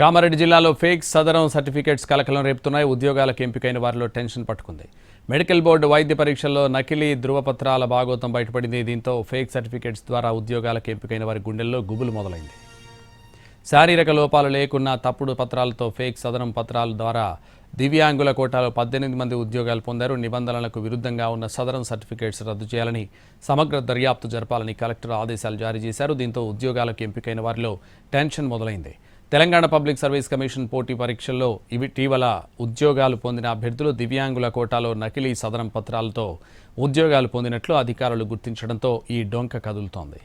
కామారెడ్డి జిల్లాలో ఫేక్ సదరం సర్టిఫికేట్స్ కలకలం రేపుతున్నాయి. ఉద్యోగాలకు ఎంపికైన వారిలో టెన్షన్ పట్టుకుంది. మెడికల్ బోర్డు వైద్య పరీక్షల్లో నకిలీ ధృవపత్రాల భాగోతం బయటపడింది. దీంతో ఫేక్ సర్టిఫికేట్స్ ద్వారా ఉద్యోగాలకు ఎంపికైన వారి గుండెల్లో గుబులు మొదలైంది. శారీరక లోపాలు లేకున్నా తప్పుడు పత్రాలతో ఫేక్ సదరం పత్రాల ద్వారా దివ్యాంగుల కోటాలో 18 మంది ఉద్యోగాలు పొందారు. నిబంధనలకు విరుద్ధంగా ఉన్న సదరం సర్టిఫికేట్స్ రద్దు చేయాలని సమగ్ర దర్యాప్తు జరపాలని కలెక్టర్ ఆదేశాలు జారీ చేశారు. దీంతో ఉద్యోగాలకు ఎంపికైన వారిలో టెన్షన్ మొదలైంది. తెలంగాణ పబ్లిక్ సర్వీస్ కమిషన్ పోటీ పరీక్షల్లో ఇటీవల ఉద్యోగాలు పొందిన అభ్యర్థులు దివ్యాంగుల కోటాలో నకిలీ సదరం పత్రాలతో ఉద్యోగాలు పొందినట్లు అధికారులు గుర్తించడంతో ఈ డొంక కదులుతోంది.